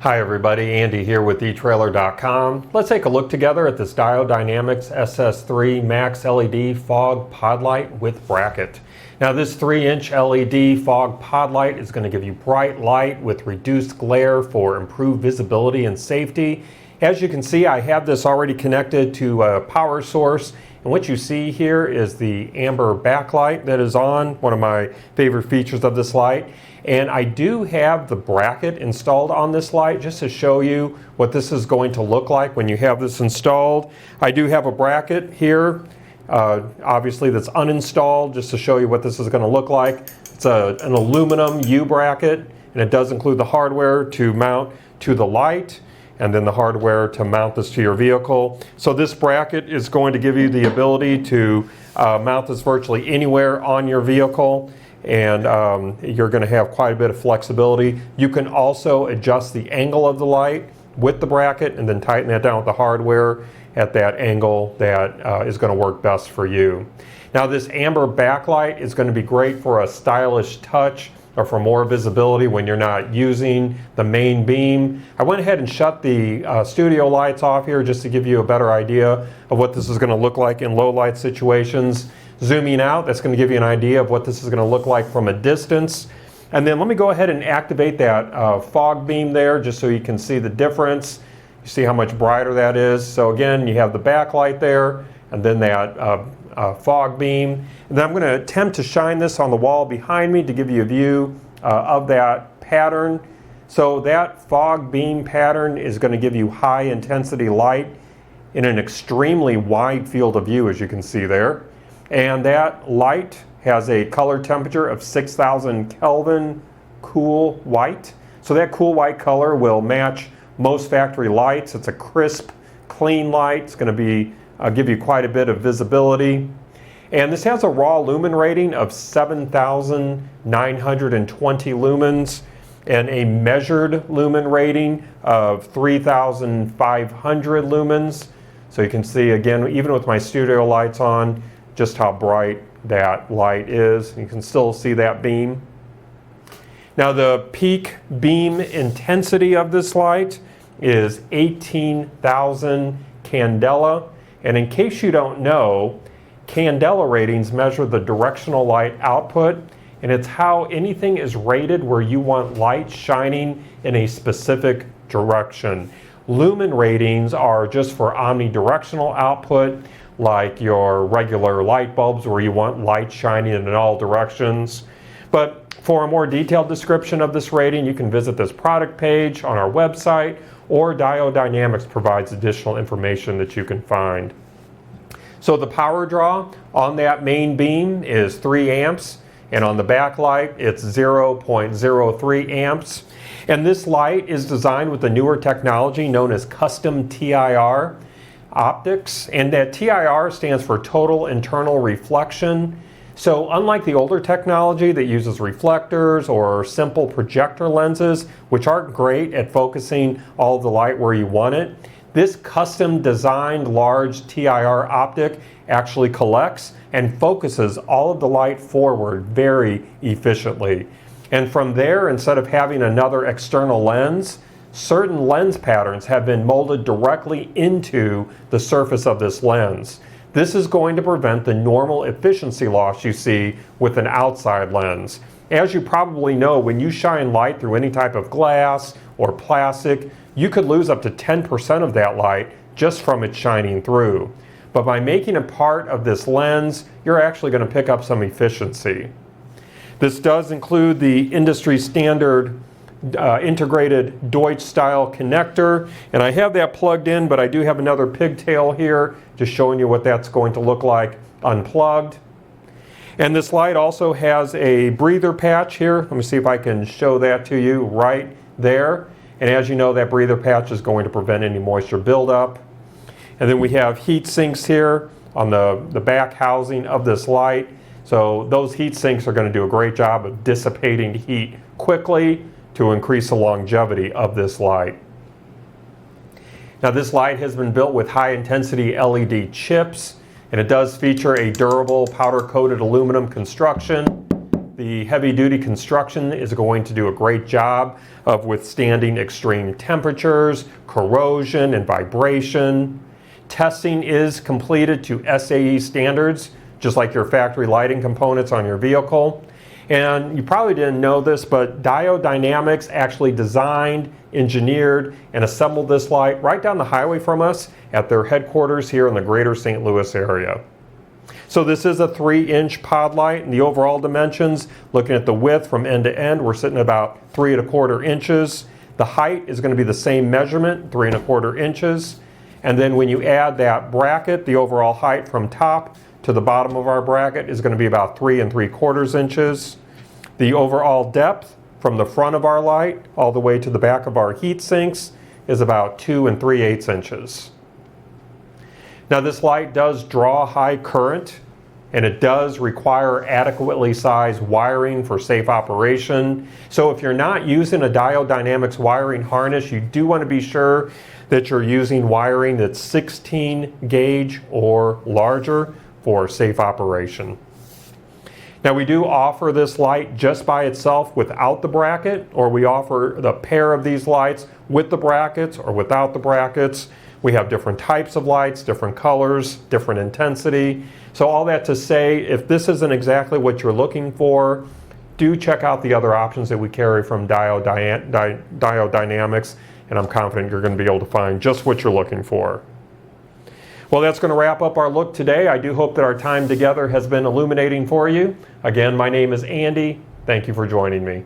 Hi everybody, Andy here with etrailer.com. Let's take a look together at this Diode Dynamics SS3 Max LED fog pod light with bracket. Now this 3-inch LED fog pod light is going to give you bright light with reduced glare for improved visibility and safety. As you can see, I have this already connected to a power source, and what you see here is the amber backlight that is on, one of my favorite features of this light. And I do have the bracket installed on this light just to show you what this is going to look like when you have this installed. I do have a bracket here, obviously that's uninstalled, just to show you what this is going to look like. It's an aluminum U bracket, and it does include the hardware to mount to the light, and then the hardware to mount this to your vehicle. So this bracket is going to give you the ability to mount this virtually anywhere on your vehicle, and you're going to have quite a bit of flexibility. You can also adjust the angle of the light with the bracket and then tighten that down with the hardware at that angle that is going to work best for you. Now this amber backlight is going to be great for a stylish touch or for more visibility when you're not using the main beam. I went ahead and shut the studio lights off here just to give you a better idea of what this is going to look like in low light situations. Zooming out, that's going to give you an idea of what this is going to look like from a distance. And then let me go ahead and activate that fog beam there just so you can see the difference. You see how much brighter that is. So again, you have the backlight there and then that fog beam. And then I'm going to attempt to shine this on the wall behind me to give you a view of that pattern. So that fog beam pattern is going to give you high intensity light in an extremely wide field of view, as you can see there. And that light has a color temperature of 6,000 Kelvin cool white. So that cool white color will match most factory lights. It's a crisp, clean light. It's going to be give you quite a bit of visibility. And this has a raw lumen rating of 7,920 lumens and a measured lumen rating of 3,500 lumens. So you can see again, even with my studio lights on, just how bright that light is. You can still see that beam. Now the peak beam intensity of this light is 18,000 candela. And in case you don't know, candela ratings measure the directional light output, and it's how anything is rated where you want light shining in a specific direction. Lumen ratings are just for omnidirectional output, like your regular light bulbs where you want light shining in all directions. But for a more detailed description of this rating, you can visit this product page on our website, or Diode Dynamics provides additional information that you can find. So the power draw on that main beam is 3 amps, and on the backlight it's 0.03 amps. And this light is designed with the newer technology known as custom TIR optics, and that TIR stands for total internal reflection. So unlike the older technology that uses reflectors or simple projector lenses, which aren't great at focusing all of the light where you want it, this custom designed large TIR optic actually collects and focuses all of the light forward very efficiently. And from there, instead of having another external lens, certain lens patterns have been molded directly into the surface of this lens. This is going to prevent the normal efficiency loss you see with an outside lens. As you probably know, when you shine light through any type of glass or plastic, you could lose up to 10% of that light just from it shining through. But by making it part of this lens, you're actually going to pick up some efficiency. This does include the industry standard integrated Deutsch style connector, and I have that plugged in, but I do have another pigtail here just showing you what that's going to look like unplugged. And this light also has a breather patch here. Let me see if I can show that to you right there. And as you know, that breather patch is going to prevent any moisture buildup. And then we have heat sinks here on the back housing of this light. So those heat sinks are going to do a great job of dissipating heat quickly to increase the longevity of this light. Now this light has been built with high intensity LED chips, and it does feature a durable powder coated aluminum construction. the heavy-duty construction is going to do a great job of withstanding extreme temperatures, corrosion, and vibration. Testing is completed to SAE standards, just like your factory lighting components on your vehicle. And you probably didn't know this, but Diode Dynamics actually designed, engineered, and assembled this light right down the highway from us at their headquarters here in the greater St. Louis area. So this is a 3-inch pod light, and the overall dimensions, looking at the width from end to end, we're sitting about 3¼ inches. The height is going to be the same measurement, 3¼ inches. And then when you add that bracket, the overall height from top to the bottom of our bracket is going to be about 3¾ inches. The overall depth from the front of our light all the way to the back of our heat sinks is about 2 3/8 inches. Now this light does draw high current, and it does require adequately sized wiring for safe operation. So if you're not using a Diode Dynamics wiring harness, you do want to be sure that you're using wiring that's 16 gauge or larger for safe operation. Now we do offer this light just by itself without the bracket, or we offer the pair of these lights with the brackets or without the brackets. We have different types of lights, different colors, different intensity. So all that to say, if this isn't exactly what you're looking for, do check out the other options that we carry from Diode Dynamics, and I'm confident you're going to be able to find just what you're looking for. Well, that's going to wrap up our look today. I do hope that our time together has been illuminating for you. Again, my name is Andy. Thank you for joining me.